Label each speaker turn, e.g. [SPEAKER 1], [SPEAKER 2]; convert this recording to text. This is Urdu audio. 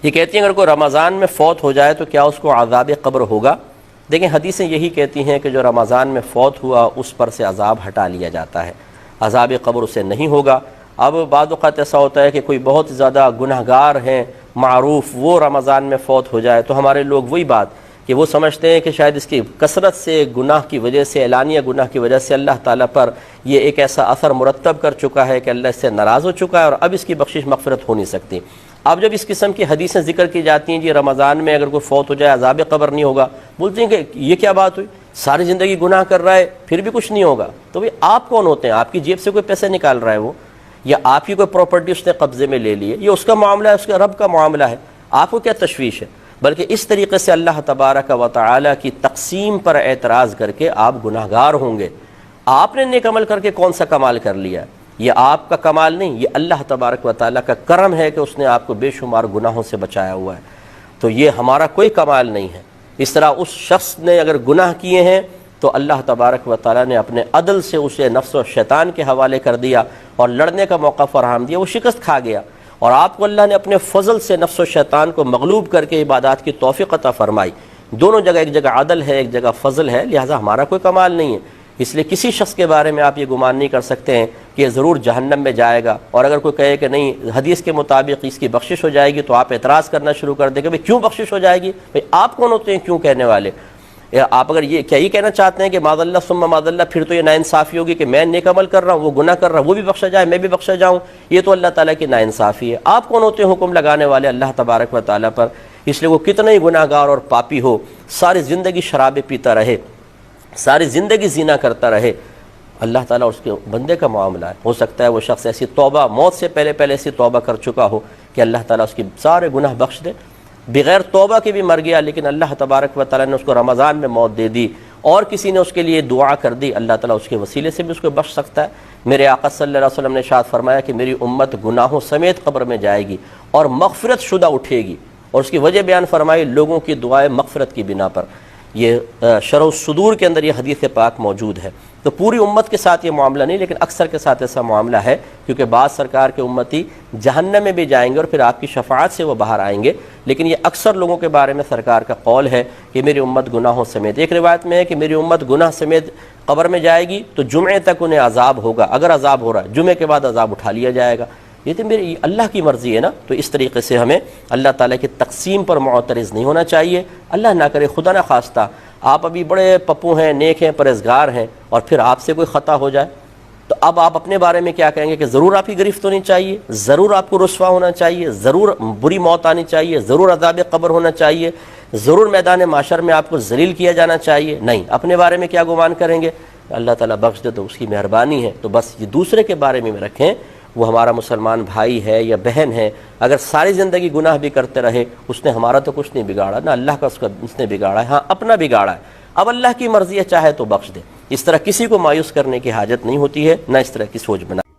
[SPEAKER 1] یہ کہتی ہیں اگر کوئی رمضان میں فوت ہو جائے تو کیا اس کو عذاب قبر ہوگا؟ دیکھیں حدیثیں یہی کہتی ہیں کہ جو رمضان میں فوت ہوا اس پر سے عذاب ہٹا لیا جاتا ہے، عذاب قبر اسے نہیں ہوگا۔ اب بعض اوقات ایسا ہوتا ہے کہ کوئی بہت زیادہ گناہگار ہیں معروف، وہ رمضان میں فوت ہو جائے تو ہمارے لوگ وہی بات کہ وہ سمجھتے ہیں کہ شاید اس کی کثرت سے گناہ کی وجہ سے، اعلانیہ گناہ کی وجہ سے اللہ تعالیٰ پر یہ ایک ایسا اثر مرتب کر چکا ہے کہ اللہ اس سے ناراض ہو چکا ہے اور اب اس کی بخشش مغفرت ہو نہیں سکتی۔ اب جب اس قسم کی حدیثیں ذکر کی جاتی ہیں جی رمضان میں اگر کوئی فوت ہو جائے عذاب قبر نہیں ہوگا، بولتے ہیں کہ یہ کیا بات ہوئی، ساری زندگی گناہ کر رہا ہے پھر بھی کچھ نہیں ہوگا۔ تو بھئی آپ کون ہوتے ہیں؟ آپ کی جیب سے کوئی پیسے نکال رہا ہے وہ، یا آپ کی کوئی پراپرٹی اس نے قبضے میں لے لی ہے، یہ اس کا معاملہ ہے، اس کے رب کا معاملہ ہے، آپ کو کیا تشویش ہے؟ بلکہ اس طریقے سے اللہ تبارک و تعالی کی تقسیم پر اعتراض کر کے آپ گناہگار ہوں گے۔ آپ نے نیک عمل کر کے کون سا کمال کر لیا؟ یہ آپ کا کمال نہیں، یہ اللہ تبارک و تعالیٰ کا کرم ہے کہ اس نے آپ کو بے شمار گناہوں سے بچایا ہوا ہے، تو یہ ہمارا کوئی کمال نہیں ہے۔ اس طرح اس شخص نے اگر گناہ کیے ہیں تو اللہ تبارک و تعالیٰ نے اپنے عدل سے اسے نفس و شیطان کے حوالے کر دیا اور لڑنے کا موقع فراہم دیا، وہ شکست کھا گیا، اور آپ کو اللہ نے اپنے فضل سے نفس و شیطان کو مغلوب کر کے عبادات کی توفیق عطا فرمائی۔ دونوں جگہ، ایک جگہ عدل ہے ایک جگہ فضل ہے، لہٰذا ہمارا کوئی کمال نہیں ہے۔ اس لیے کسی شخص کے بارے میں آپ یہ گمان نہیں کر سکتے ہیں کہ یہ ضرور جہنم میں جائے گا، اور اگر کوئی کہے کہ نہیں حدیث کے مطابق اس کی بخشش ہو جائے گی تو آپ اعتراض کرنا شروع کر دیں کہ بھئی کیوں بخشش ہو جائے گی؟ بھئی آپ کون ہوتے ہیں کیوں کہنے والے؟ آپ اگر یہ کہنا چاہتے ہیں کہ معاذ اللہ ثم معاذ اللہ، پھر تو یہ ناانصافی ہوگی کہ میں نیک عمل کر رہا ہوں، وہ گناہ کر رہا ہے، وہ بھی بخشا جائے میں بھی بخشا جاؤں، یہ تو اللہ تعالیٰ کی ناانصافی ہے۔ آپ کون ہوتے ہیں حکم لگانے والے اللہ تبارک و تعالیٰ پر؟ اس لیے وہ کتنا ہی گناہ گار اور پاپی ہو، ساری زندگی شرابیں پیتا رہے، ساری زندگی زنا کرتا رہے، اللہ تعالیٰ اس کے بندے کا معاملہ ہے۔ ہو سکتا ہے وہ شخص ایسی توبہ، موت سے پہلے ایسی توبہ کر چکا ہو کہ اللہ تعالیٰ اس کی سارے گناہ بخش دے، بغیر توبہ کے بھی مر گیا لیکن اللہ تبارک و تعالیٰ نے اس کو رمضان میں موت دے دی، اور کسی نے اس کے لیے دعا کر دی، اللہ تعالیٰ اس کے وسیلے سے بھی اس کو بخش سکتا ہے۔ میرے آقا صلی اللہ علیہ وسلم نے ارشاد فرمایا کہ میری امت گناہوں سمیت قبر میں جائے گی اور مغفرت شدہ اٹھے گی، اور اس کی وجہ بیان فرمائی لوگوں کی دعائیں مغفرت کی بنا پر۔ یہ شرح الصدور کے اندر یہ حدیث پاک موجود ہے۔ تو پوری امت کے ساتھ یہ معاملہ نہیں، لیکن اکثر کے ساتھ ایسا معاملہ ہے، کیونکہ بعض سرکار کے امتی جہنم میں بھی جائیں گے اور پھر آپ کی شفاعت سے وہ باہر آئیں گے، لیکن یہ اکثر لوگوں کے بارے میں سرکار کا قول ہے کہ میری امت گناہوں سمیت۔ ایک روایت میں ہے کہ میری امت گناہ سمیت قبر میں جائے گی تو جمعے تک انہیں عذاب ہوگا، اگر عذاب ہو رہا ہے جمعے کے بعد عذاب اٹھا لیا جائے گا۔ یہ تو میری اللہ کی مرضی ہے نا، تو اس طریقے سے ہمیں اللہ تعالیٰ کی تقسیم پر معترض نہیں ہونا چاہیے۔ اللہ نہ کرے، خدا نہ خواستہ آپ ابھی بڑے پپو ہیں، نیک ہیں، پرہیزگار ہیں، اور پھر آپ سے کوئی خطا ہو جائے تو اب آپ اپنے بارے میں کیا کہیں گے کہ ضرور آپ کی گرفت ہونی چاہیے، ضرور آپ کو رسوا ہونا چاہیے، ضرور بری موت آنی چاہیے، ضرور عذاب قبر ہونا چاہیے، ضرور میدان معاشر میں آپ کو ذلیل کیا جانا چاہیے؟ نہیں، اپنے بارے میں کیا گمان کریں گے؟ اللہ تعالیٰ بخش دے تو اس کی مہربانی ہے، تو بس یہ دوسرے کے بارے میں رکھیں، وہ ہمارا مسلمان بھائی ہے یا بہن ہے، اگر ساری زندگی گناہ بھی کرتے رہے اس نے ہمارا تو کچھ نہیں بگاڑا، نہ اللہ کا اس نے بگاڑا ہے، ہاں اپنا بگاڑا ہے، اب اللہ کی مرضی ہے چاہے تو بخش دے۔ اس طرح کسی کو مایوس کرنے کی حاجت نہیں ہوتی ہے، نہ اس طرح کی سوچ بنا